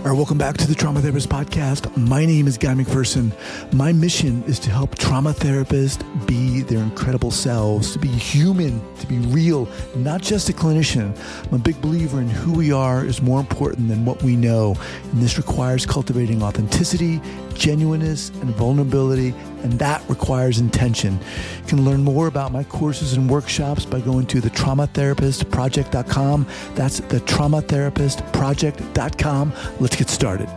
All right, welcome back to the Trauma Therapist Podcast. My name is Guy McPherson. My mission is to help trauma therapists be their incredible selves, to be human, to be real, not just a clinician. I'm a big believer in who we are is more important than what we know. And this requires cultivating authenticity, genuineness, and vulnerability, and that requires intention. You can learn more about my courses and workshops by going to thetraumatherapistproject.com. That's thetraumatherapistproject.com. Let's get started.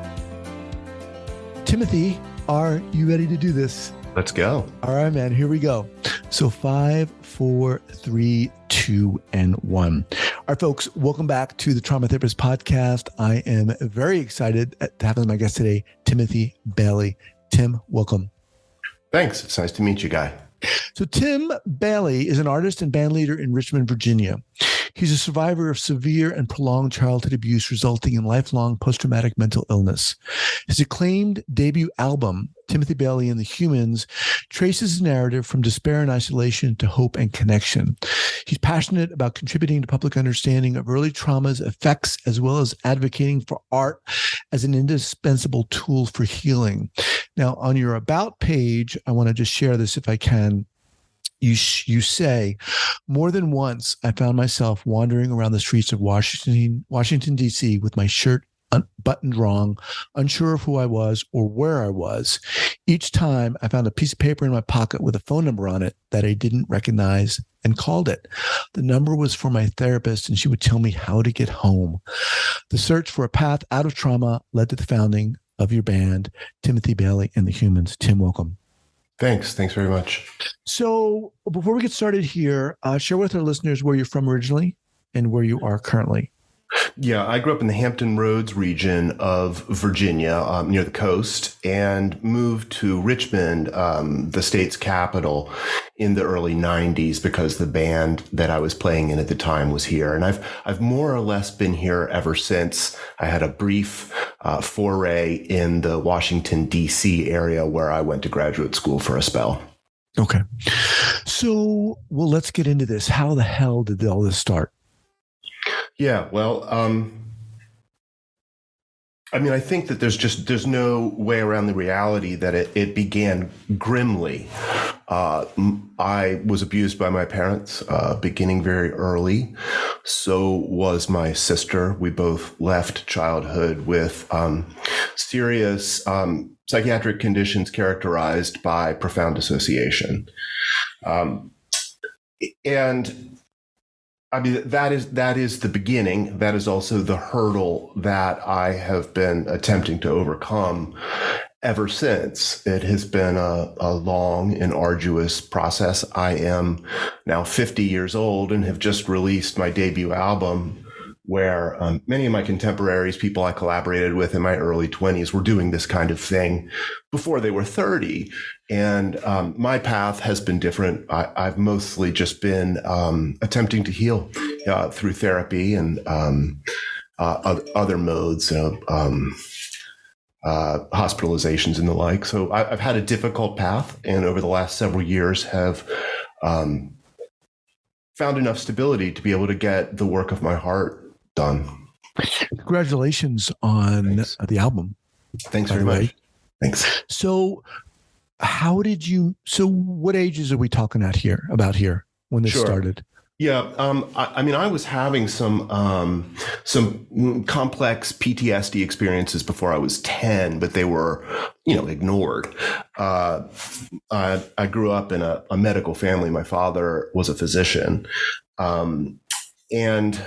Timothy, are you ready to do this? Let's go. All right, man, here we go. So 5, 4, 3, 2, and 1. All right, folks, welcome back to the Trauma Therapist Podcast. I am very excited to have my guest today, Timothy Bailey. Tim, welcome. Thanks. It's nice to meet you, Guy. So Tim Bailey is an artist and bandleader in Richmond, Virginia. He's a survivor of severe and prolonged childhood abuse resulting in lifelong post-traumatic mental illness. His acclaimed debut album, Timothy Bailey and the Humans, traces his narrative from despair and isolation to hope and connection. He's passionate about contributing to public understanding of early trauma's effects, as well as advocating for art as an indispensable tool for healing. Now, on your About page, I want to just share this if I can. You say, more than once, I found myself wandering around the streets of Washington, D.C. with my shirt buttoned wrong, unsure of who I was or where I was. Each time I found a piece of paper in my pocket with a phone number on it that I didn't recognize and called it. The number was for my therapist, and she would tell me how to get home. The search for a path out of trauma led to the founding of your band, Timothy Bailey and the Humans. Tim, welcome. Thanks. Thanks very much. So before we get started here, share with our listeners where you're from originally and where you are currently. Yeah, I grew up in the Hampton Roads region of Virginia, near the coast, and moved to Richmond, the state's capital, in the early 90s because the band that I was playing in at the time was here. And I've more or less been here ever since. I had a brief foray in the Washington, D.C. area where I went to graduate school for a spell. Okay. So, well, let's get into this. How the hell did all this start? Yeah, well, I think that there's no way around the reality that it began grimly. I was abused by my parents, beginning very early. So was my sister. We both left childhood with serious psychiatric conditions characterized by profound dissociation. And I mean, that is the beginning. That is also the hurdle that I have been attempting to overcome ever since. It has been a long and arduous process. I am now 50 years old and have just released my debut album, where many of my contemporaries, people I collaborated with in my early 20s, were doing this kind of thing before they were 30. And my path has been different. I've mostly just been attempting to heal through therapy and other modes, hospitalizations and the like. So I've had a difficult path, and over the last several years have found enough stability to be able to get the work of my heart done. Congratulations on the album. Thanks very much. Thanks. So what ages are we talking about here when this started? Yeah. I was having some complex PTSD experiences before I was 10, but they were, ignored. I grew up in a medical family. My father was a physician. And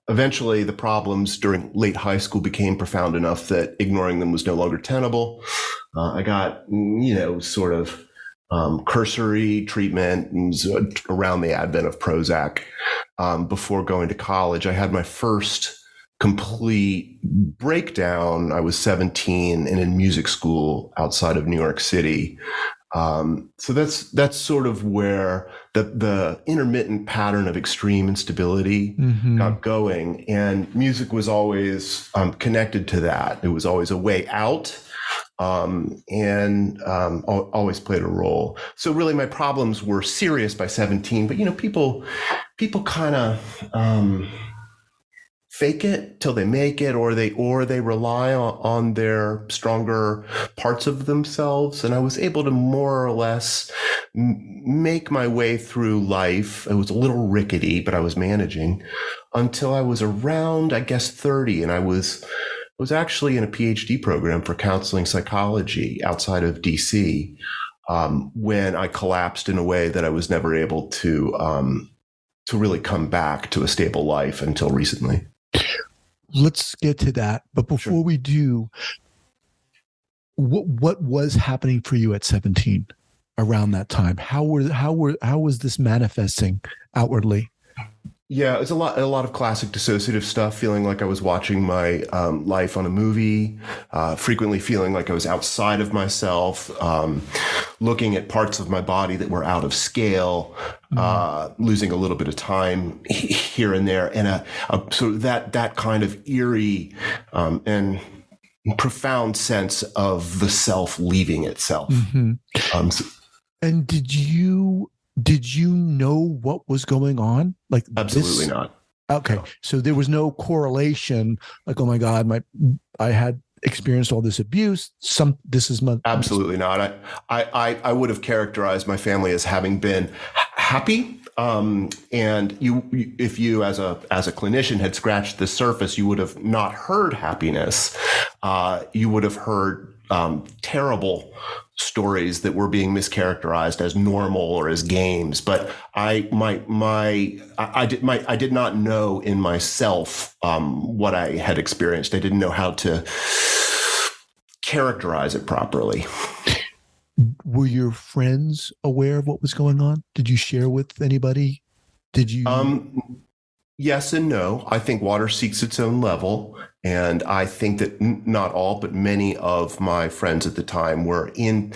eventually the problems during late high school became profound enough that ignoring them was no longer tenable. I got, sort of cursory treatment around the advent of Prozac. Before going to college, I had my first complete breakdown. I was 17 and in music school outside of New York City. So that's sort of where the intermittent pattern of extreme instability got going, and music was always connected to that. It was always a way out. always played a role. So really, my problems were serious by 17. But people kind of fake it till they make it, or they rely on their stronger parts of themselves. And I was able to more or less make my way through life. It was a little rickety, but I was managing until I was around, I guess, 30. And I was actually in a PhD program for counseling psychology outside of DC when I collapsed in a way that I was never able to really come back to a stable life until recently. Let's get to that. But before we do, what was happening for you at 17 around that time? How was this manifesting outwardly? Yeah, it's a lot of classic dissociative stuff, feeling like I was watching my life on a movie, frequently feeling like I was outside of myself, looking at parts of my body that were out of scale, losing a little bit of time here and there, and a sort of that kind of eerie and profound sense of the self leaving itself. Mm-hmm. And did you know what was going on? Like, absolutely not. Okay. No. So there was no correlation, like, oh my God, I had experienced all this abuse. Absolutely not. I would have characterized my family as having been happy. And if you as a clinician had scratched the surface, you would have not heard happiness. You would have heard terrible stories that were being mischaracterized as normal or as games. But I did not know in myself what I had experienced. I didn't know how to characterize it properly. Were your friends aware of what was going on? Did you share with anybody? Did you? Yes and no. I think water seeks its own level. And I think that not all, but many of my friends at the time were in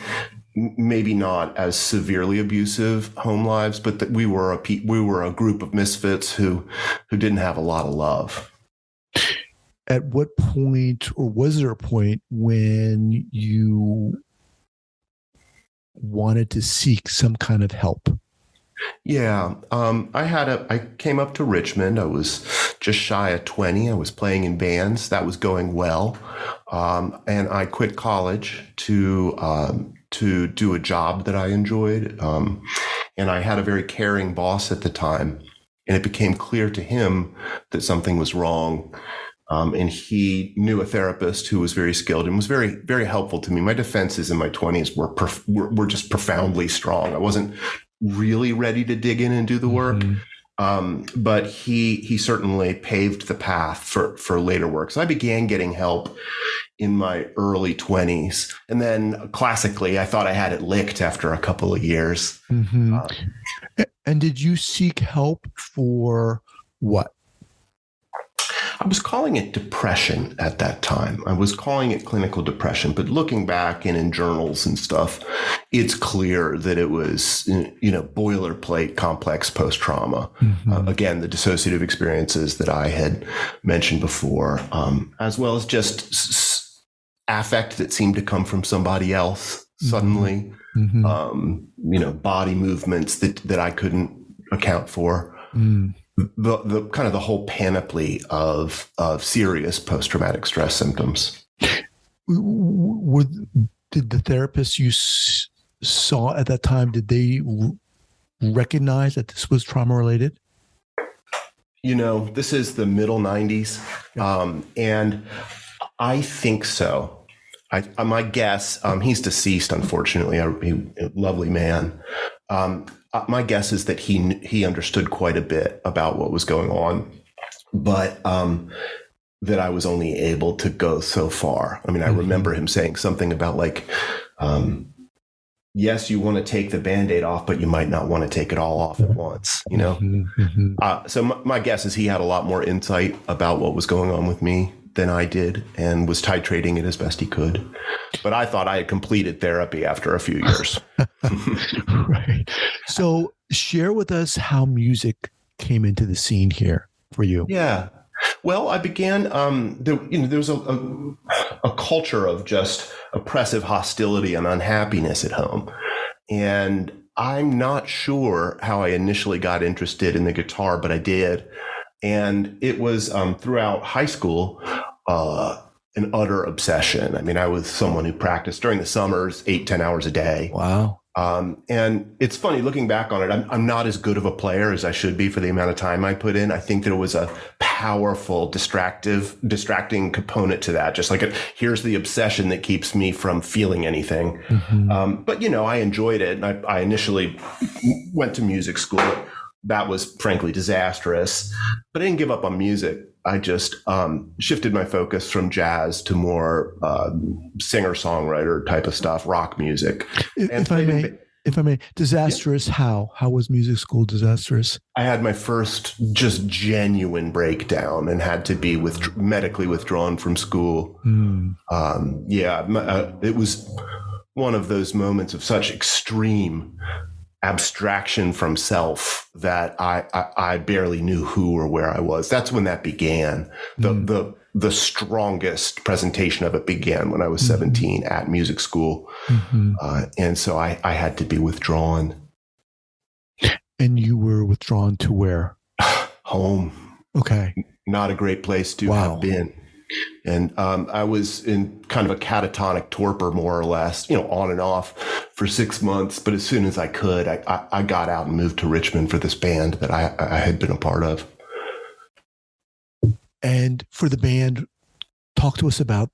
maybe not as severely abusive home lives, but that we were a group of misfits who didn't have a lot of love. At what point, or was there a point when you wanted to seek some kind of help? Yeah. I came up to Richmond. I was just shy of 20. I was playing in bands. That was going well. And I quit college to do a job that I enjoyed. And I had a very caring boss at the time, and it became clear to him that something was wrong. And he knew a therapist who was very skilled and was very, very helpful to me. My defenses in my 20s were just profoundly strong. I wasn't really ready to dig in and do the work. But he certainly paved the path for later work. So I began getting help in my early 20s. And then classically, I thought I had it licked after a couple of years. Mm-hmm. And did you seek help for what? I was calling it depression at that time. I was calling it clinical depression, but looking back and in journals and stuff, it's clear that it was, boilerplate complex post-trauma. Mm-hmm. Again, the dissociative experiences that I had mentioned before, as well as just affect that seemed to come from somebody else suddenly, body movements that I couldn't account for. The kind of the whole panoply of serious post-traumatic stress symptoms. Did the therapists you saw at that time, did they recognize that this was trauma related? This is the middle 90s. And I think so. My guess, he's deceased, unfortunately, a lovely man. My guess is that he understood quite a bit about what was going on, but that I was only able to go so far. I mean, I remember him saying something about like, yes, you want to take the Band-Aid off, but you might not want to take it all off at once, So my guess is he had a lot more insight about what was going on with me than I did, and was titrating it as best he could. But I thought I had completed therapy after a few years. Right. So share with us how music came into the scene here for you. Yeah. Well, I began. There was a culture of just oppressive hostility and unhappiness at home, and I'm not sure how I initially got interested in the guitar, but I did, and it was throughout high school. An utter obsession. I mean, I was someone who practiced during the summers, 8-10 hours a day. Wow. And it's funny looking back on it. I'm not as good of a player as I should be for the amount of time I put in. I think there was a powerful distracting component to that. Just like here's the obsession that keeps me from feeling anything. Mm-hmm. But I enjoyed it. And I initially went to music school. That was frankly disastrous, but I didn't give up on music. I just shifted my focus from jazz to more singer-songwriter type of stuff, rock music. If I may, disastrous, yeah. How was music school disastrous? I had my first just genuine breakdown and had to be medically withdrawn from school. It was one of those moments of such extreme abstraction from self that I barely knew who or where I was. That's when that began. The strongest presentation of it began when I was 17 at music school. And so I had to be withdrawn. And you were withdrawn to where? Home. Okay. Not a great place to have been. And I was in kind of a catatonic torpor, more or less, on and off for 6 months. But as soon as I could, I got out and moved to Richmond for this band that I had been a part of. And for the band, talk to us about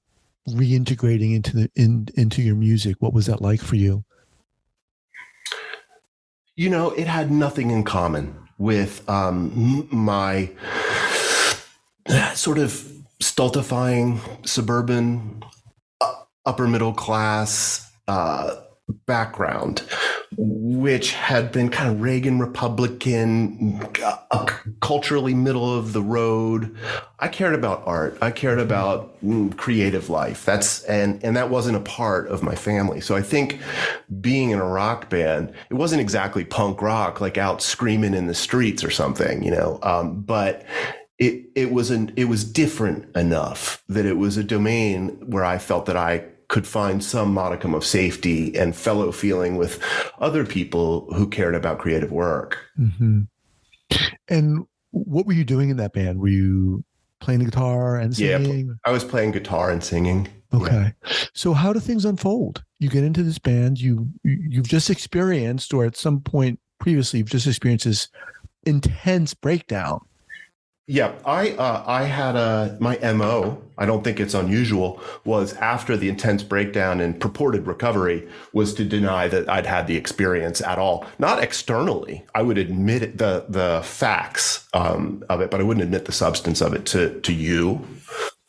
reintegrating into your music. What was that like for you? It had nothing in common with my sort of stultifying suburban upper middle class background, which had been kind of Reagan Republican, culturally middle of the road. I cared about art. I cared about creative life. And that wasn't a part of my family. So I think being in a rock band, it wasn't exactly punk rock, like out screaming in the streets or something, but it was different enough that it was a domain where I felt that I could find some modicum of safety and fellow feeling with other people who cared about creative work. Mm-hmm. And what were you doing in that band? Were you playing the guitar and singing? Yeah, I was playing guitar and singing. Okay. Yeah. So how do things unfold? You get into this band, you've just experienced, or at some point previously, you've just experienced this intense breakdown. Yeah, I had my MO, I don't think it's unusual, was after the intense breakdown and purported recovery was to deny that I'd had the experience at all. Not externally. I would admit it, the facts of it, but I wouldn't admit the substance of it to you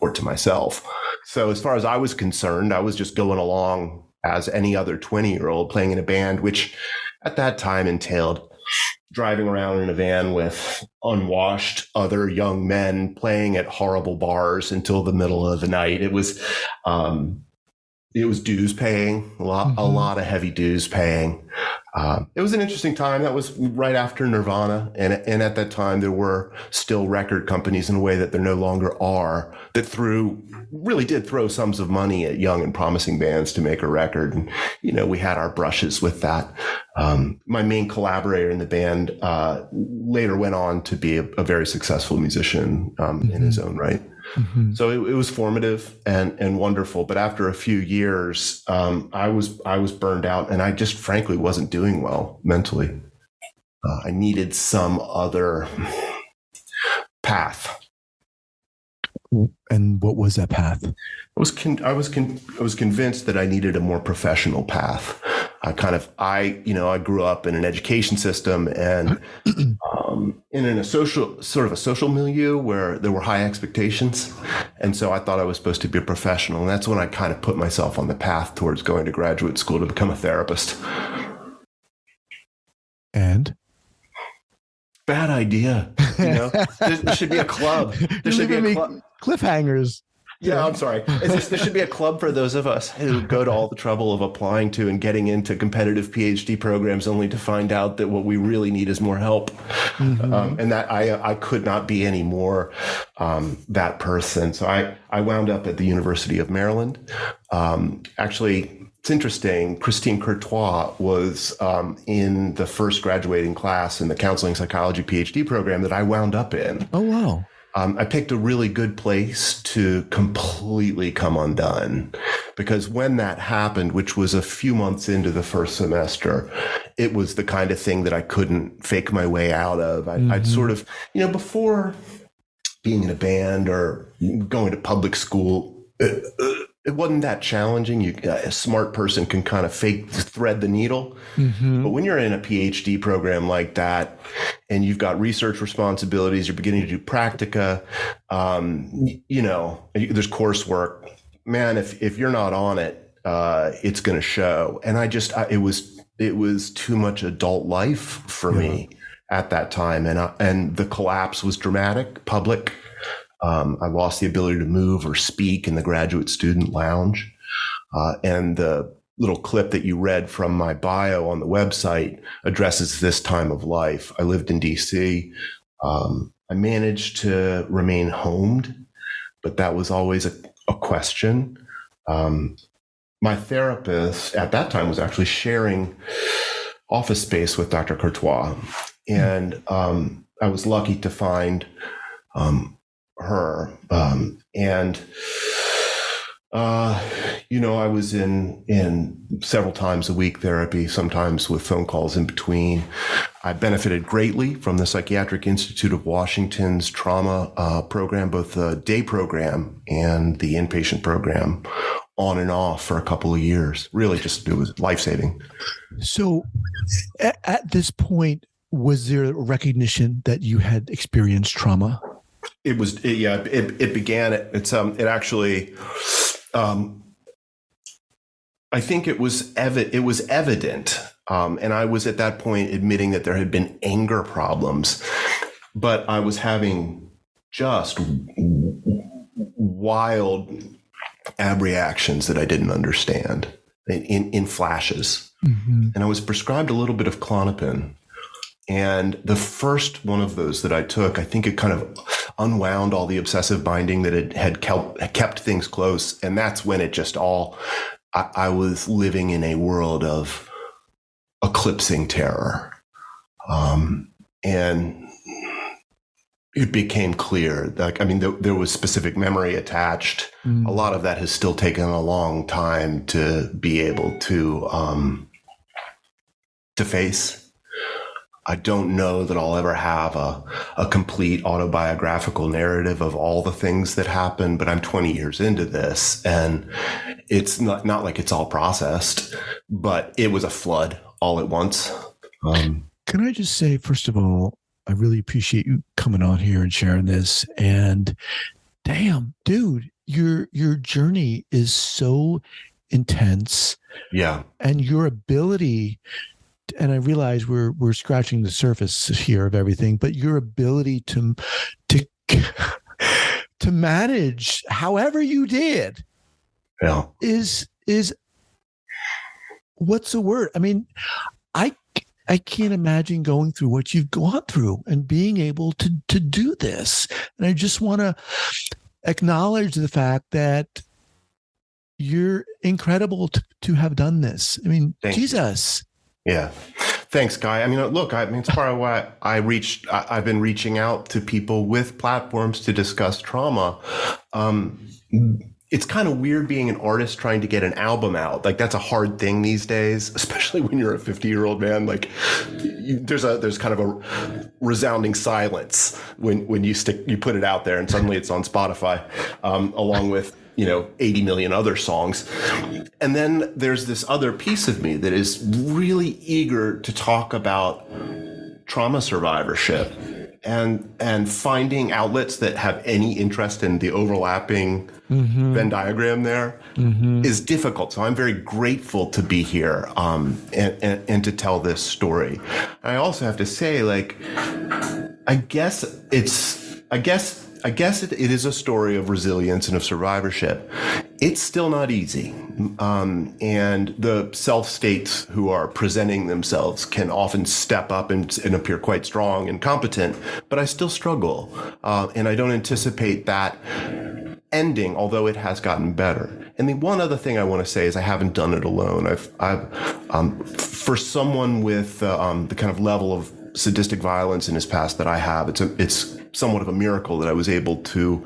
or to myself. So as far as I was concerned, I was just going along as any other 20-year-old playing in a band, which at that time entailed driving around in a van with unwashed other young men playing at horrible bars until the middle of the night. It was dues paying, a lot of heavy dues paying. It was an interesting time. That was right after Nirvana. And at that time, there were still record companies in a way that there no longer are that really did throw sums of money at young and promising bands to make a record. And, we had our brushes with that. My main collaborator in the band later went on to be a very successful musician in his own right. Mm-hmm. So it was formative and wonderful. But after a few years, I was burned out, and I just frankly wasn't doing well mentally. I needed some other path. And what was that path? I was convinced that I needed a more professional path. I grew up in an education system and in a social milieu where there were high expectations. And so I thought I was supposed to be a professional. And that's when I kind of put myself on the path towards going to graduate school to become a therapist. And? Bad idea. There should be a club. There should be a club. Cliffhangers. Yeah, I'm sorry. There should be a club for those of us who go to all the trouble of applying to and getting into competitive PhD programs only to find out that what we really need is more help. And that I could not be any more that person. So I wound up at the University of Maryland. Actually, it's interesting. Christine Courtois was in the first graduating class in the counseling psychology PhD program that I wound up in. Oh, wow. I picked a really good place to completely come undone, because when that happened, which was a few months into the first semester, it was the kind of thing that I couldn't fake my way out of. I'd sort of, before being in a band or going to public school, it wasn't that challenging. A smart person can kind of thread the needle. But when you're in a PhD program like that, and you've got research responsibilities, you're beginning to do practica, there's coursework. Man, if you're not on it, it's going to show. And it was too much adult life for me at that time, and the collapse was dramatic, public. I lost the ability to move or speak in the graduate student lounge. And the little clip that you read from my bio on the website addresses this time of life. I lived in DC. I managed to remain homed, but that was always a question. My therapist at that time was actually sharing office space with Dr. Courtois. And I was lucky to find her. I was in several times a week therapy, sometimes with phone calls in between. I benefited greatly from the Psychiatric Institute of Washington's trauma program, both the day program and the inpatient program, on and off for a couple of years. Really it was life-saving. So at this point, was there a recognition that you had experienced trauma? It began. It actually, I think it was evident. And I was at that point admitting that there had been anger problems, but I was having just wild abreactions that I didn't understand in flashes. And I was prescribed a little bit of Klonopin. And the first one of those that I took, I think it kind of unwound all the obsessive binding that had kept things close. And that's when it just I was living in a world of eclipsing terror. And it became clear that, there was specific memory attached. A lot of that has still taken a long time to be able to face. I don't know that I'll ever have a complete autobiographical narrative of all the things that happened, but I'm 20 years into this, and it's not like it's all processed, but it was a flood all at once. Can I just say, first of all, I really appreciate you coming on here and sharing this. And damn, dude, your journey is so intense. Yeah. And your ability, and I realize we're scratching the surface here of everything, but your ability to manage however you did is what's the word? I can't imagine going through what you've gone through and being able to do this. And I just want to acknowledge the fact that you're incredible to have done this. Thank Jesus. You. Yeah. Thanks, Guy. Look, it's part of why I've been reaching out to people with platforms to discuss trauma. It's kind of weird being an artist trying to get an album out. Like, that's a hard thing these days, especially when you're a 50-year-old man. Like, there's kind of a resounding silence when you put it out there, and suddenly it's on Spotify, along with 80 million other songs. And then there's this other piece of me that is really eager to talk about trauma survivorship and finding outlets that have any interest in the overlapping Venn diagram there is difficult. So I'm very grateful to be here and to tell this story. I also have to say, like, I guess I guess it is a story of resilience and of survivorship. It's still not easy. And the self-states who are presenting themselves can often step up and appear quite strong and competent, but I still struggle. And I don't anticipate that ending, although it has gotten better. And the one other thing I want to say is I haven't done it alone. For someone with the kind of level of sadistic violence in his past that I have, it's somewhat of a miracle that I was able to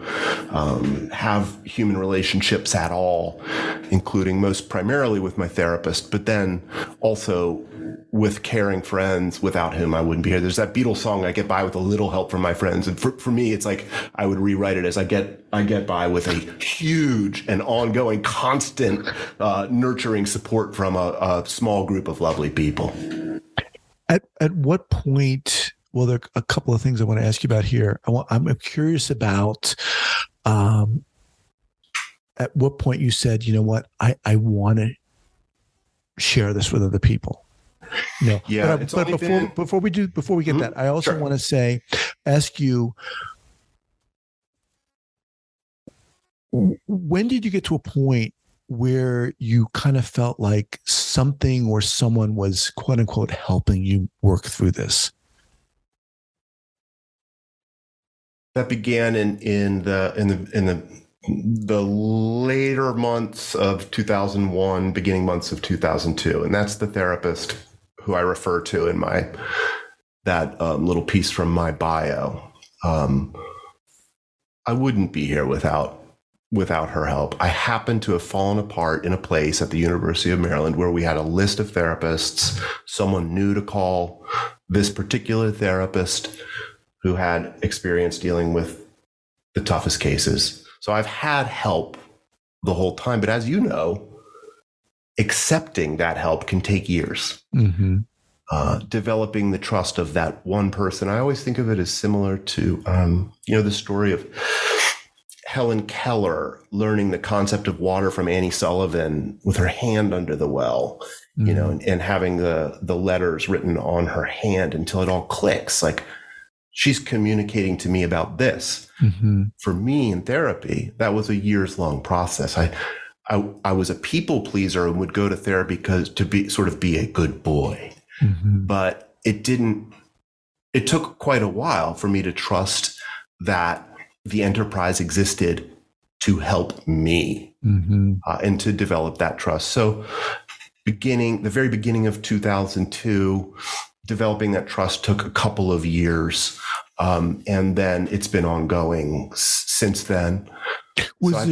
have human relationships at all, including most primarily with my therapist, but then also with caring friends, without whom I wouldn't be here. There's that Beatles song, I get by with a little help from my friends. And for me, it's like I would rewrite it as I get by with a huge and ongoing, constant, nurturing support from a small group of lovely people. At what point? Well, there are a couple of things I want to ask you about here. I'm curious about at what point you said, you know what, I want to share this with other people. No, yeah. But before we get that, I also want to ask you, when did you get to a point where you kind of felt like something or someone was quote unquote helping you work through this? That began in the later months of 2001, beginning months of 2002, and that's the therapist who I refer to in that little piece from my bio. I wouldn't be here without her help. I happened to have fallen apart in a place at the University of Maryland where we had a list of therapists. Someone knew to call this particular therapist who had experience dealing with the toughest cases. So I've had help the whole time, but as you know, accepting that help can take years. Mm-hmm. Developing the trust of that one person. I always think of it as similar to, the story of Helen Keller learning the concept of water from Annie Sullivan with her hand under the well, mm-hmm. and having the letters written on her hand until it all clicks. Like, she's communicating to me about this. Mm-hmm. For me in therapy, that was a years-long process. I was a people pleaser and would go to therapy to be a good boy. Mm-hmm. But it took quite a while for me to trust that the enterprise existed to help me, mm-hmm. And to develop that trust. So the very beginning of 2002, developing that trust took a couple of years. And then it's been ongoing since then. Was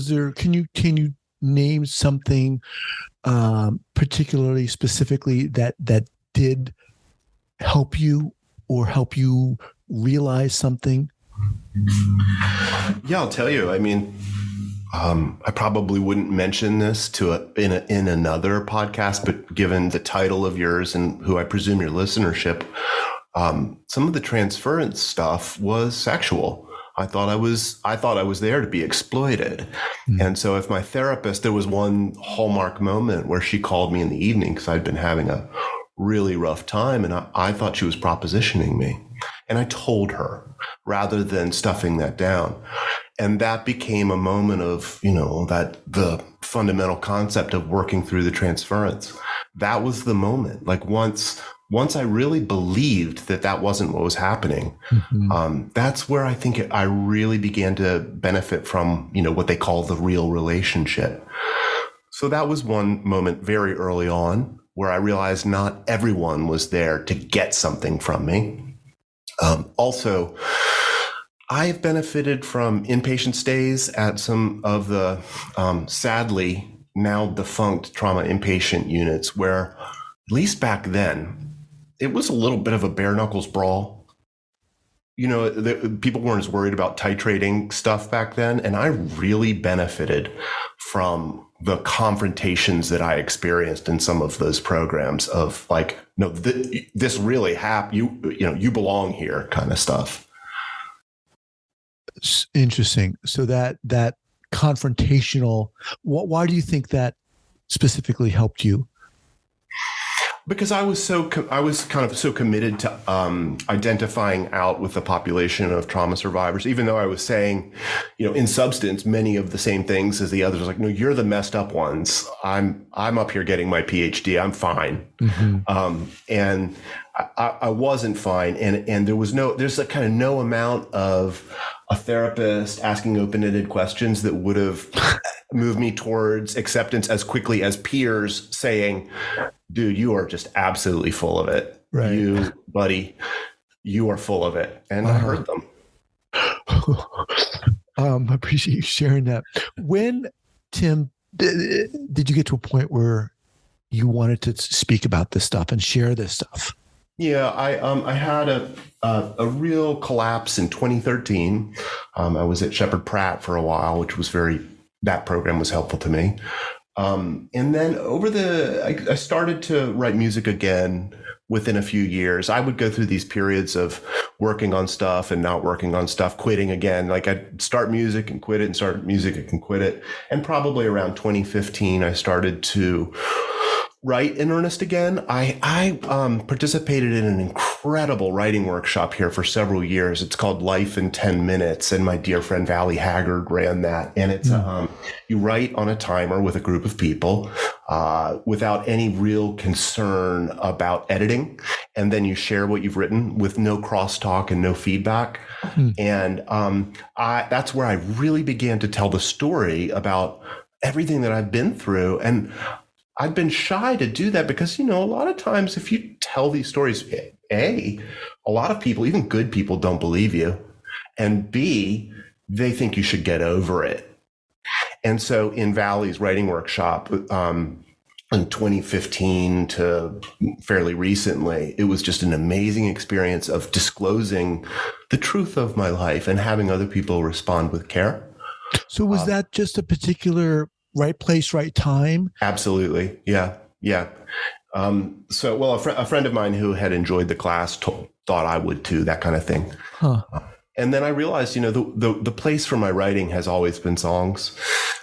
there, can you name something, particularly specifically that did help you or help you realize something? Yeah, I'll tell you. I mean, I probably wouldn't mention this in another podcast, but given the title of yours and who I presume your listenership, some of the transference stuff was sexual. I thought I was there to be exploited. Mm-hmm. And so if my therapist, there was one hallmark moment where she called me in the evening because I'd been having a really rough time, and I thought she was propositioning me. And I told her rather than stuffing that down. And that became a moment of, that the fundamental concept of working through the transference. That was the moment. Like once I really believed that wasn't what was happening, mm-hmm. That's where I think I really began to benefit from, what they call the real relationship. So that was one moment very early on where I realized not everyone was there to get something from me. Also, I've benefited from inpatient stays at some of the sadly now defunct trauma inpatient units where, at least back then, it was a little bit of a bare knuckles brawl. People weren't as worried about titrating stuff back then. And I really benefited from the confrontations that I experienced in some of those programs of like, no, this really happened. You belong here kind of stuff. Interesting. So that confrontational, why do you think that specifically helped you? Because I was kind of so committed to identifying out with the population of trauma survivors, even though I was saying, in substance, many of the same things as the others. Like, no, you're the messed up ones. I'm up here getting my PhD. I'm fine. And I wasn't fine. And there's kind of no amount of a therapist asking open-ended questions that would have moved me towards acceptance as quickly as peers saying, dude, you are just absolutely full of it. Right. You, buddy, you are full of it. And I heard them. I appreciate you sharing that. When, Tim, did you get to a point where you wanted to speak about this stuff and share this stuff? Yeah, I had a real collapse in 2013. I was at Shepherd Pratt for a while, which was that program was helpful to me. And then I started to write music again within a few years. I would go through these periods of working on stuff and not working on stuff, quitting again. Like I'd start music and quit it and start music and quit it. And probably around 2015, I started to write in earnest again. I participated in an incredible writing workshop here for several years. It's called Life in 10 Minutes. And my dear friend Valley Haggard ran that. And it's you write on a timer with a group of people without any real concern about editing. And then you share what you've written with no crosstalk and no feedback. And that's where I really began to tell the story about everything that I've been through. And I've been shy to do that because, a lot of times if you tell these stories, A, a lot of people, even good people, don't believe you. And B, they think you should get over it. And so in Valley's writing workshop in 2015 to fairly recently, it was just an amazing experience of disclosing the truth of my life and having other people respond with care. So was that just a particular right place, right time? Absolutely. Yeah. A friend of mine who had enjoyed the class thought I would too, that kind of thing. And then I realized, the place for my writing has always been songs.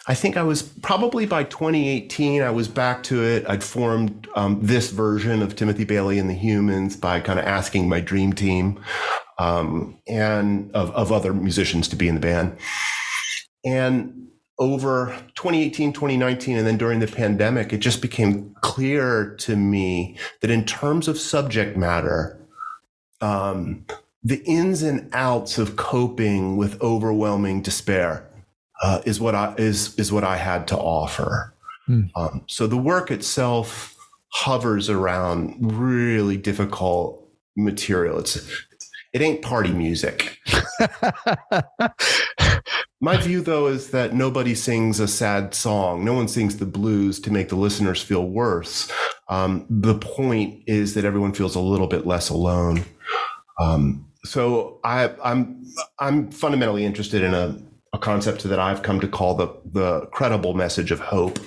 I think I was probably by 2018, I was back to it. I'd formed this version of Timothy Bailey and the Humans by kind of asking my dream team and of other musicians to be in the band. And over 2018, 2019, and then during the pandemic, it just became clear to me that in terms of subject matter, the ins and outs of coping with overwhelming despair is what I had to offer. So the work itself hovers around really difficult material. It ain't party music. My view, though, is that nobody sings a sad song. No one sings the blues to make the listeners feel worse. The point is that everyone feels a little bit less alone. So I'm fundamentally interested in a concept that I've come to call the credible message of hope,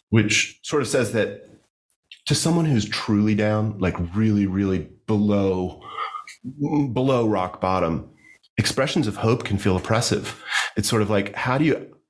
which sort of says that to someone who's truly down, like really, really below rock bottom, expressions of hope can feel oppressive. It's sort of like,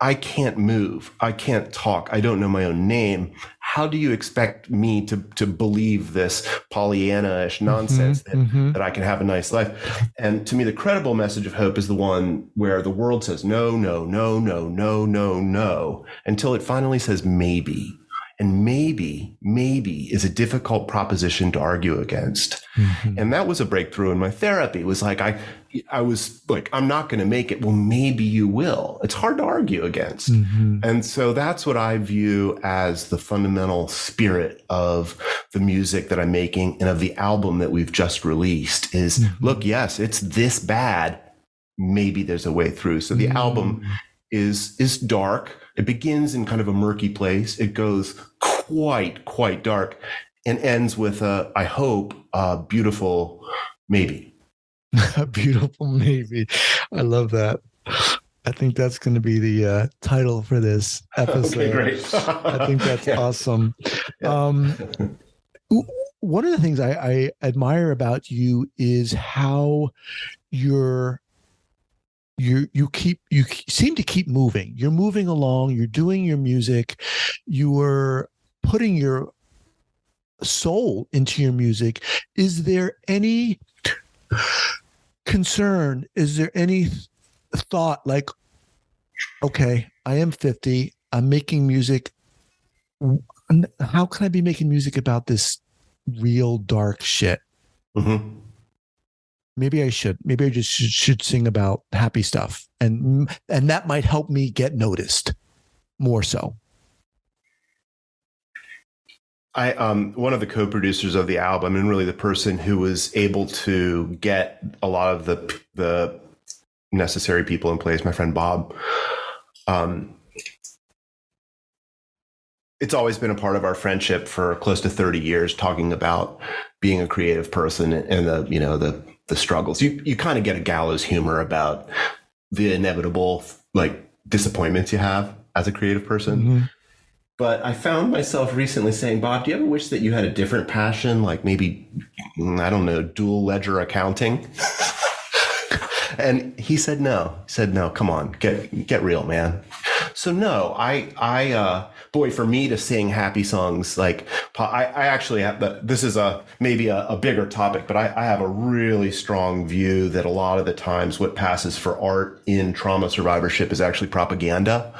I can't move. I can't talk. I don't know my own name. How do you expect me to believe this Pollyanna-ish nonsense that I can have a nice life? And to me, the credible message of hope is the one where the world says no, no, no, no, no, no, no, until it finally says maybe. And maybe is a difficult proposition to argue against. And that was a breakthrough in my therapy. It was like, I was like, I'm not going to make it. Well, maybe you will. It's hard to argue against. And so that's what I view as the fundamental spirit of the music that I'm making and of the album that we've just released is, look, yes, it's this bad. Maybe there's a way through. So the album is dark. It begins in kind of a murky place. It goes quite dark and ends with I hope, a beautiful maybe. A beautiful maybe. I love that. I think that's going to be the title for this episode. Okay, great. I think that's awesome. Yeah. One of the things I admire about you is how you seem to keep moving. You're moving along. You're doing your music. You are putting your soul into your music. Is there any concern? Is there any thought like, okay, I am 50, I'm making music. How can I be making music about this real dark shit? Mm-hmm. Maybe I should. Maybe I just should sing about happy stuff, and that might help me get noticed more so. I one of the co-producers of the album, and really the person who was able to get a lot of the necessary people in place, my friend Bob. It's always been a part of our friendship for close to 30 years, talking about being a creative person and the struggles. You kind of get a gallows humor about the inevitable disappointments you have as a creative person. Mm-hmm. But I found myself recently saying, Bob, do you ever wish that you had a different passion, like maybe, I don't know, dual ledger accounting? And he said no. He said, no, come on, get real, man. So no, boy, for me to sing happy songs, like I actually have this is maybe a bigger topic, but I have a really strong view that a lot of the times what passes for art in trauma survivorship is actually propaganda.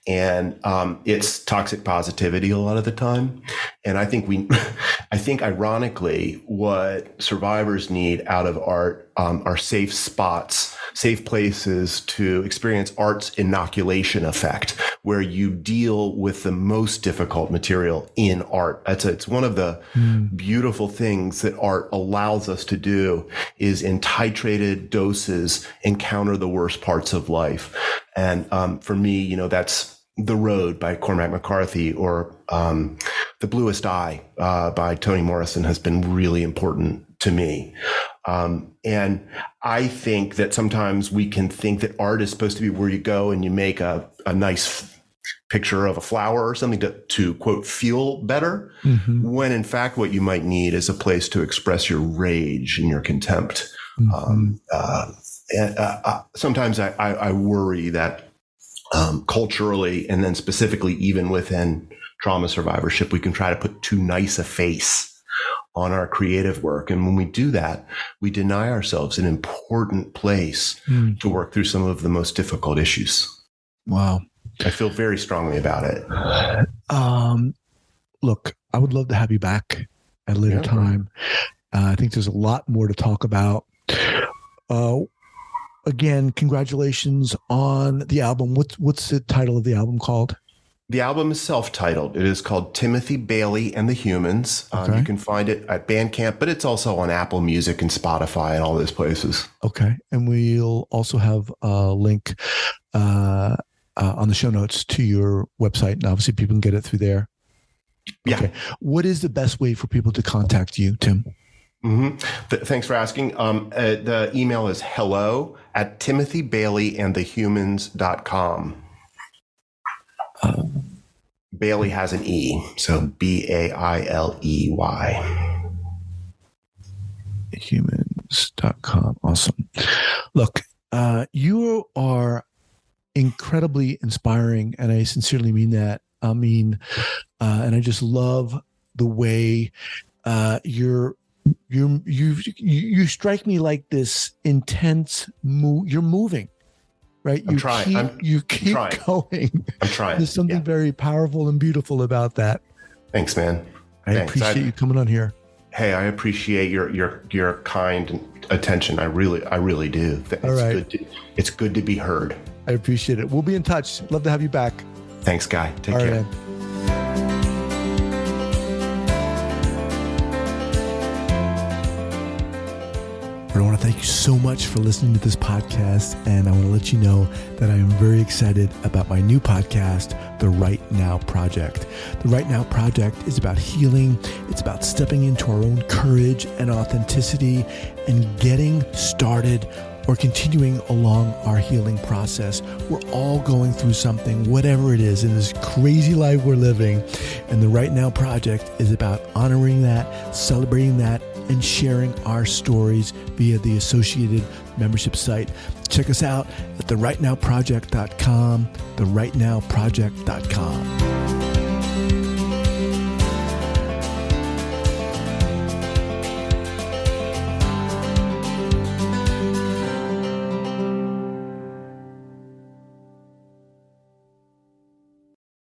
And it's toxic positivity a lot of the time. And I think ironically, what survivors need out of art are safe spots, safe places to experience art's inoculation effect, where you deal with the most difficult material in art. It's one of the beautiful things that art allows us to do, is in titrated doses encounter the worst parts of life. And for me, that's The Road by Cormac McCarthy, or The Bluest Eye by Toni Morrison has been really important to me. And I think that sometimes we can think that art is supposed to be where you go and you make a nice picture of a flower or something to quote, feel better, when in fact what you might need is a place to express your rage and your contempt. Sometimes I worry that culturally, and then specifically even within trauma survivorship, we can try to put too nice a face on our creative work. And when we do that, we deny ourselves an important place to work through some of the most difficult issues. Wow. I feel very strongly about it. Look, I would love to have you back at a later time. I think there's a lot more to talk about. Again, congratulations on the album. What's the title of the album called? The album is self-titled. It is called Timothy Bailey and the Humans. You can find it at Bandcamp, but it's also on Apple Music and Spotify and all those places. Okay. And we'll also have a link on the show notes to your website. And obviously people can get it through there. Yeah. Okay. What is the best way for people to contact you, Tim? Thanks for asking. The email is hello@timothybaileyandthehumans.com. Bailey has an E, so Bailey. Humans.com. Awesome. Look, you are incredibly inspiring, and I sincerely mean that. And I just love the way you strike me like this intense you're moving, right? You keep going. I'm trying. There's something very powerful and beautiful about that. Thanks, man. I appreciate you coming on here. Hey, I appreciate your kind attention. I really do. All right. It's good to be heard. I appreciate it. We'll be in touch. Love to have you back. Thanks, Guy. Take care. Right, I want to thank you so much for listening to this podcast, and I want to let you know that I am very excited about my new podcast, The Right Now Project. The Right Now Project is about healing. It's about stepping into our own courage and authenticity and getting started or continuing along our healing process. We're all going through something, whatever it is, in this crazy life we're living. And the Right Now Project is about honoring that, celebrating that, and sharing our stories via the associated membership site. Check us out at therightnowproject.com, therightnowproject.com.